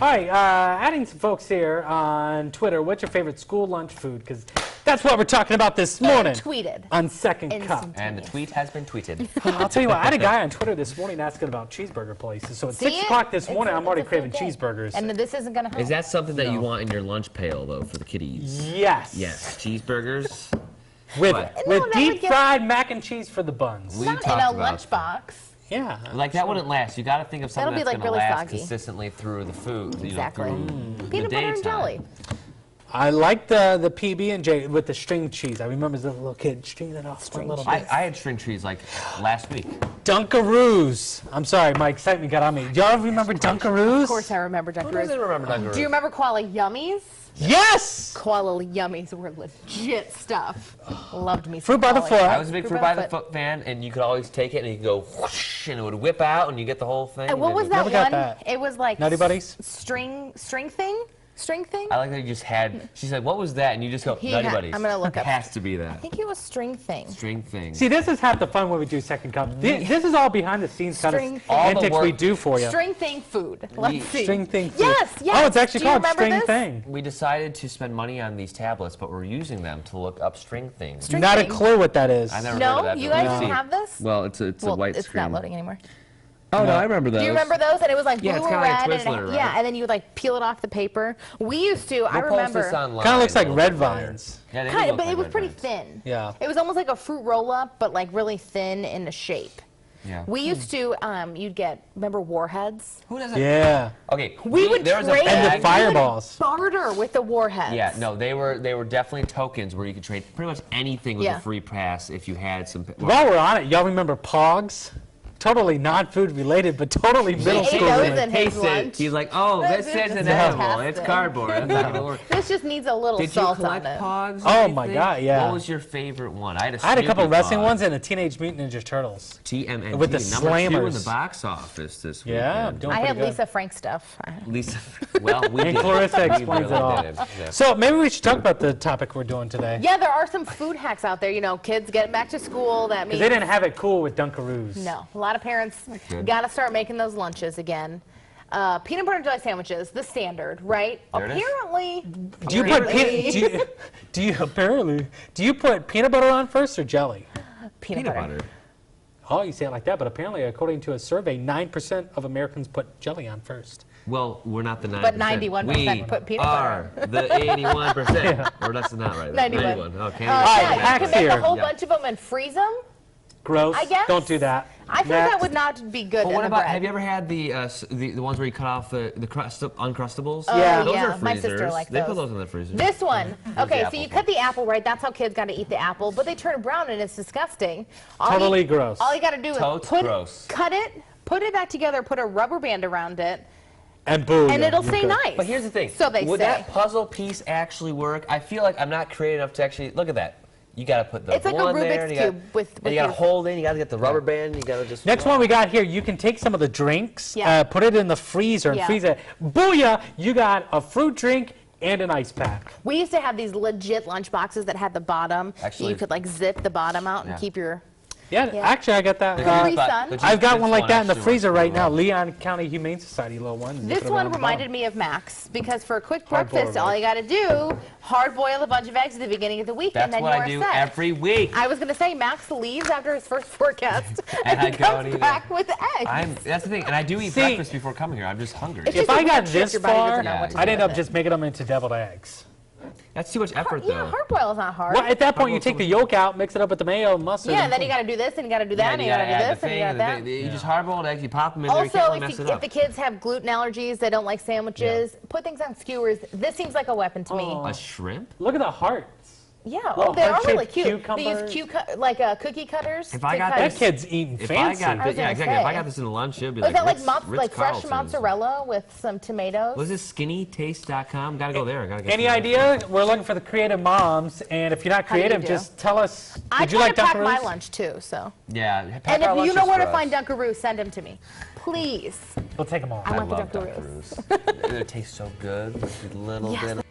All right, adding some folks here on Twitter. What's your favorite school lunch food? Because that's what we're talking about this morning. Tweeted. On Second Cup. And the tweet has been tweeted. I'll tell you what, I had a guy on Twitter this morning asking about cheeseburger places. So at 6 o'clock this morning, I'm already craving cheeseburgers. And this isn't going to help. Is that something that you want in your lunch pail, though, for the kiddies? Yes. Yes, cheeseburgers. With No, deep fried mac and cheese for the buns. We Not in talked a about lunchbox. Yeah. Like, that wouldn't last. You got to think of something That'll be, that's like, going to really last soggy. consistently through the food. Exactly. You know, through the Peanut butter and daytime. jelly. I like the PB&J with the string cheese. I remember as a little kid stringing it off. I had string cheese like last week. Dunkaroos. I'm sorry, my excitement got on me. Do y'all remember Dunkaroos? Of course I remember Who Dunkaroos. doesn't remember Dunkaroos? Do you remember Koala Yummies? Yes! Koala Yummies were legit stuff. Loved me some Fruit by the Koala foot. I was a big fruit by the foot fan, and you could always take it and you could go whoosh, and it would whip out, and you get the whole thing. And what was that Never got one? that. It was like Nutty Buddies? string thing? String thing? I like that you just had. She's like, "What was that?" And you just go, He "Nutty had- Buddies." I'm gonna look It up. has to be I that think it was string thing. string thing. See, this is half the fun when we do Second Cup. This is all behind the scenes kind String of thing. All the antics we work- do for you. String thing food. Let's see. String thing food. Yes, yes. Oh, it's actually Do you called remember String this? Thing. We decided to spend money on these tablets, but we're using them to look up string things. String Not thing. a clue what that is. I never heard of No, that you before. guys No. don't have this? Well, it's a Well, white it's screen. not loading anymore. Oh no, I remember those. Do you remember those? And it was like blue Yeah, it's or kinda like red. Twizzler, right? Yeah, and then you would like peel it off the paper. We used to, I We'll remember. post this online Kind of looks like a little red bit later. vines. Yeah, they do Kind of, look but like it was red pretty vines. thin. Yeah. It was almost like a fruit roll-up, but like really thin in the shape. Yeah. We used to, you'd get, remember Warheads? Who doesn't? Yeah. Okay. We would there was a trade. And the bag- fireballs. We would barter with the Warheads. Yeah, no, they were definitely tokens where you could trade pretty much anything with Yeah. a free pass if you had some. While we're on it, y'all remember Pogs? Totally not food related, but totally middle ate school those related. in his Taste lunch. it. He's like, oh, this This isn't is edible. fantastic. It's cardboard. That's not gonna work. This just needs a little Did you salt collect on it. Pogs? or Oh my anything? God, yeah. What was your favorite one? I had I had a couple Snoopy wrestling Pog. ones and a Teenage Mutant Ninja Turtles. TMNT. With the number 2 in Slammers. the box office this Yeah, weekend. doing I pretty had good. Lisa Frank stuff. Lisa. Well, we And did. Clarissa We explains really it all. did. Yeah. So maybe we should talk about the topic we're doing today. Yeah, there are some food hacks out there. You know, kids getting back to school. That means Because they didn't have it cool with Dunkaroos. no. A lot of parents good. got to start making those lunches again. Peanut butter and jelly sandwiches, the standard, right? There it is. Apparently, Do you put do you put peanut butter on first or jelly? peanut Peanut butter. butter. Oh, you say it like that, but apparently, according to a survey, 9% of Americans put jelly on first. Well, we're not the 9%. But 91% put peanut are the 81%. Or that's not right. That's 91. Okay. right, Yeah, you hacks can make here. a whole Yeah. bunch of them and freeze them. Gross. I guess. Don't do that. I think Next. that would not be good But in what the about? bread. Have you ever had the ones where you cut off the Uncrustables? Oh, Yeah. Those yeah. are My sister freezers. liked They put those. those in the freezer. This one. Okay, so apple you one. cut the apple, right? That's how kids got to eat the apple, but they turn it brown and it's disgusting. Totally gross. All you got to do is Totes put gross. cut it, put it back together, put a rubber band around it, And boo. and yeah, it'll you're stay good. nice. But here's the thing. So they Would say. that puzzle piece actually work? I feel like I'm not creative enough to actually look at that. You got to put the It's like a one there, Rubik's and you gotta- Cube with and you got to your- hold in. You got to get the rubber band. You got to just. Next one we got here, you can take some of the drinks, Yeah. put it in the freezer and Yeah. freeze it. Booyah! You got a fruit drink and an ice pack. We used to have these legit lunch boxes that had the bottom. Actually- you could like zip the bottom out and Yeah. keep your. Yeah, Yeah. actually I got that. Capri Sun. But I've got this one like that in the actually freezer works right pretty now. well. Leon County Humane Society little one. You This put it one on the reminded bottom. me of Max because for a quick Hard-boiled breakfast, all egg. you got to do, hard boil a bunch of eggs at the beginning of the week, That's and then what you are I do set. every week. I was going to say Max leaves after his first forecast And I he go and comes eat it. back with eggs. That's the thing, and I do eat See- breakfast before coming here. I'm just hungry. It's If just a I weird got trick this your body doesn't far, know what to I'd do end with up it. just making them into deviled eggs. That's too much effort, though. Yeah, hard boil is not hard. Well, at that point, you Hard-boiled take the yolk out, mix it up with the mayo and mustard. Yeah, and then you got to do this, and you got to do that, and you got to do this, and you got that. You just hard-boiled eggs. You pop them in there. You Also, can't really mess it if up. the kids have gluten allergies, they don't like sandwiches, put things on skewers. This seems like a weapon to me. Oh. A shrimp? Look at the hearts. Yeah, Little oh, they are really heart-shaped cute. They use cucumbers. like cookie cutters. If I to got cut- That kid's eating If fancy. I got this, yeah, gonna exactly. If I say. got this in a lunch, it'd be Was like that like Ritz fresh Carlton's. mozzarella with some tomatoes? Was this skinnytaste.com? Gotta go there. I gotta get Any some- idea? We're looking for the creative moms, and if you're not How do you creative, do? just tell us. I Would you try like to pack my Dunkaroos? lunch too, so. Yeah. And if you know where to find Dunkaroos. Dunkaroos, send them to me, please. We'll take them all. I I want the love Dunkaroos. Dunkaroos. It tastes so good with a little Yes, bit of